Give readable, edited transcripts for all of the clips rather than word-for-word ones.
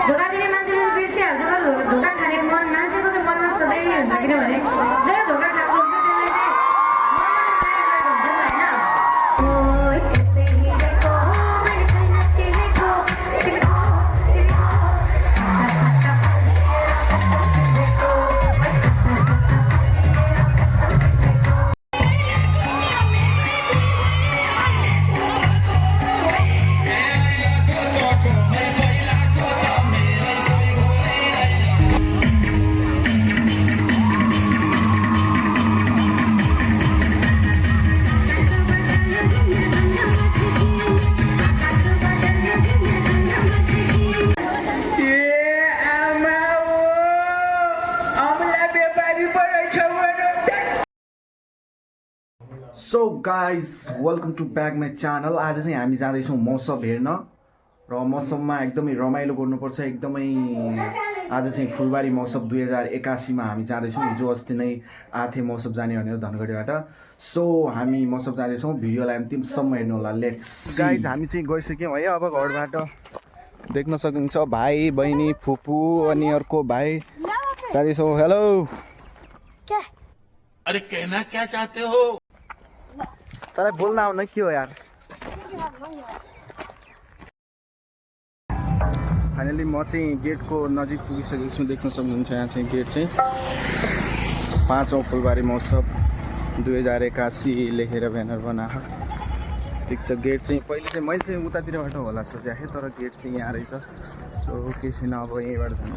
धोका दिने मान्छेले बिर्सिहाल्छ तर धोका खाने मन मान्छेको चाहिँ मनमा सधैँ हुन्छ किनभने जसले धोका खाएको हुन्छ त्यसलाई so guys welcome to back my channel. आज चाहिँ हामी जाँदैछौँ महोत्सव हेर्न र महोत्सवमा एकदमै रमाइलो गर्नुपर्छ। एकदमै आज चाहिँ फुलबारी महोत्सव 2081 मा हामी जाँदैछौँ। हिजो अस्ति नै आथे महोत्सव जाने भनेर धनगढीबाट। सो हामी महोत्सव जाँदैछौँ। भिडियोलाई अन्तिमसम्म हेर्नु होला। लेट्स गाइज हामी चाहिँ गइसक्यौँ है। अब घरबाट देख्न सकिन्छ भाइ बहिनी फुपू अनि अर्को भाइ जाँदैछौँ। हेलो अरे कहना क्या चाहते हो? तँलाई बोल्न आउन के हो यार। फाइनली म चाहिँ गेटको नजिक पुगिसकेको छु। देख्न सक्नुहुन्छ यहाँ चाहिँ गेट चाहिँ 5औं फुलबारी महोत्सव 2081 लेखेर ब्यानर बनाएको। ठिक छ। गेट चाहिँ पहिले चाहिँ मैले चाहिँ उतातिरबाट होला सोचेको तर गेट चाहिँ यहाँ रहेछ। सो के छैन, अब यहीँबाट जानु।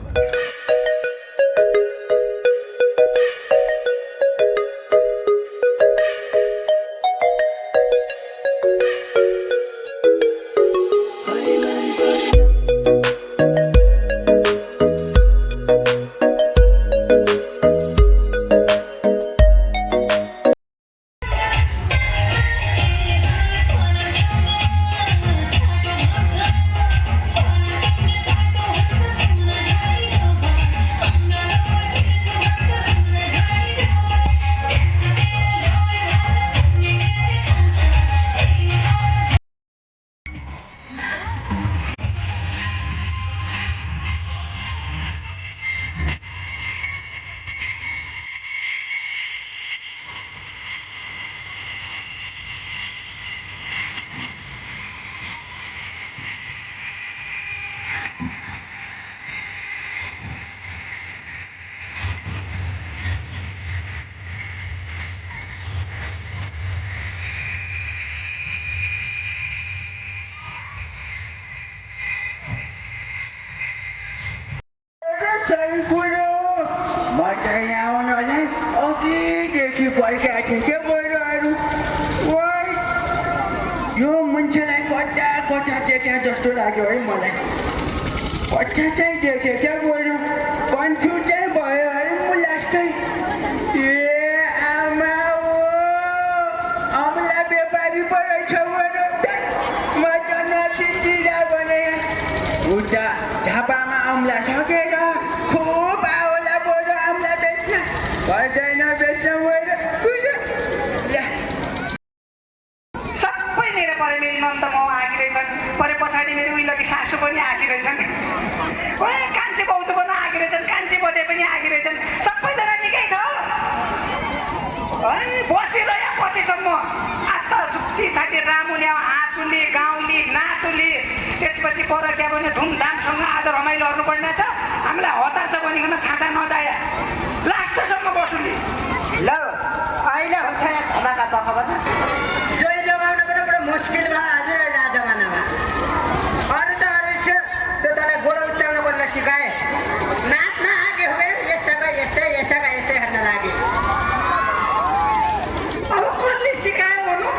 यो मान्छेलाई कता कता देखे जस्तो लाग्यो है मलाई। कता चाहिँ देखेँ क्या गयो, कन्फ्युजै भयो है म लास्टै। ए आमा हो, अमला व्यापारी पो रहेछ म त नसिन्दिरा भने। उता झापामा अमला सकेर खुब आउला बरु अमला बेच्न पर्दैन, बेच्न गएर परे मेरी नन्द माउ आँकिरहेछन्। परे पछाडि मेरो उहिलेकी सासू पनि आँकिरहेछन्। कान्छे बाउजू पनि आँकिरहेछन्, कान्छे बजे पनि आँकिरहेछन्। सबैजना निकै छ बसिरह्यो पछिसम्म। आत्ता छुट्टी छाटी रामुले हाँसुली गाउँली नाचुली त्यसपछि पर क्या भने धुमधामसँग आज रमाइलो गर्नुपर्ने छ। हामीलाई हतार छ भनिकन छाता नजाए लास्टसम्म बसुली। ल अहिले हुन्छ धमाका पखाउन जोइ जगाउन पनि बडो मुस्किल भयो आज जमानामा। अरू त अरू छ, त्यो तँलाई गोडो उचाल्नु पर्ने सिकाए। नाच्न आगे हो यस्ताको यस्तै यस्ताको यस्तै हेर्न लागे। अब कसले सिकायो भनौँ?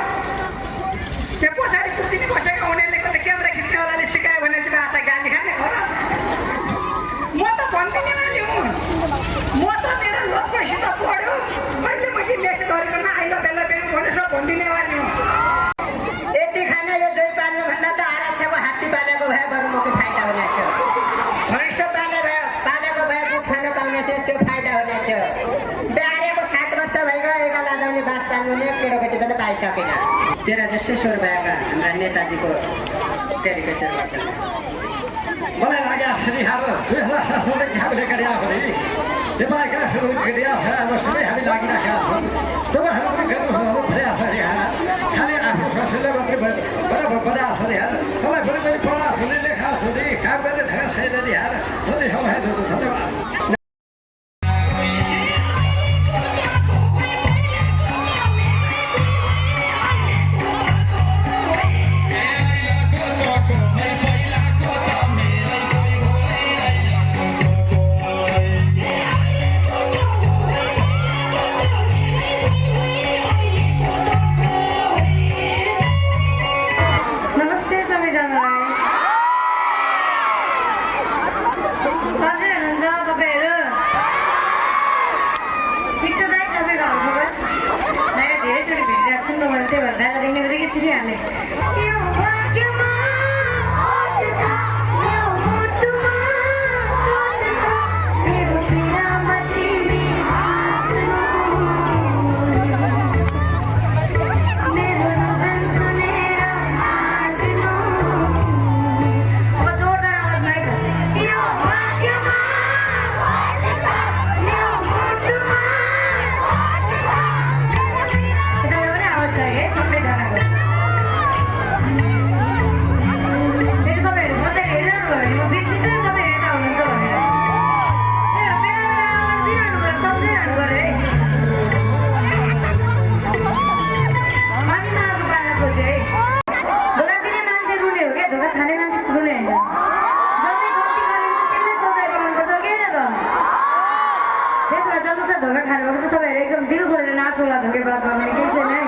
त्यो पछाडि कुर्सिनी बसेको उनीहरूले कतै क्यामेरा खिच्नेवालाले सिकायो भने चाहिँ आशा गाली खाने हो र? म त भन्दिनँ मान्छे हुँ। म त मेरो लोकसित पढ्यो, मैले लेस गरिकन आइलो बेला बेलु भनेर भनिदिने वाली हुँ। यति खाना यो जोइ पाल्नुभन्दा त आराक्षको हात्ती पालेको भए बरु मकै फाइदा हुने थियो। भैँस पालेको भए दुध खान पाउने थियो, त्यो फाइदा हुने थियो। बिहारेको 7 वर्ष भइगयो, एका लादाउने बाँस तान्ने केटाकेटी पनि पाइसकेन। तेरा जस्तै स्वर भएका हाम्रा नेताजीको क्यारिकेचर गर्छन्। मलाई लाग्यो श्री हाम्रो 2007 देखि हामीले गरेका भने नेपालका सुरु गरिया छ अब सबै हामी लागिराखेका छौँ तपाईँहरू पनि गर्नु धेरै छ यहाँ खालि आफ्नो संस्कृतिले मात्रै बराबर बनाएको छ यहाँ तपाईँ पनि पनि पढा सुने लेखा सुने काम गर्ने ढङ्ग छैन यहाँ सधैँ समय धन्यवाद नमस्ते सबैजनालाई सन्चै हुनुहुन्छ तपाईँहरू ठिक छ दाइ तपाईँको हालखबर नयाँ धेरैचोटि भेटिरहेको छु नि त मैले त्यही भएर दाइलाई देख्ने बित्तिकै चिनिहालेँ धोका खानु भएको छ तपाईँहरू एकदम दिल खोलेर नाच्नुलाई धोकेबाज गर्ने केही छैन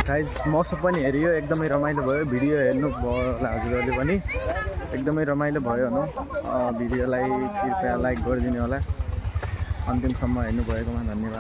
गाइज मौसम पनि हेरियो एकदमै रमाइलो भयो भिडियो हेर्नु भयो होला हजुरहरूले पनि एकदमै रमाइलो भयो भिडियोलाई कृपया लाइक गरिदिनु होला अन्तिमसम्म हेर्नु भएकोमा धन्यवाद।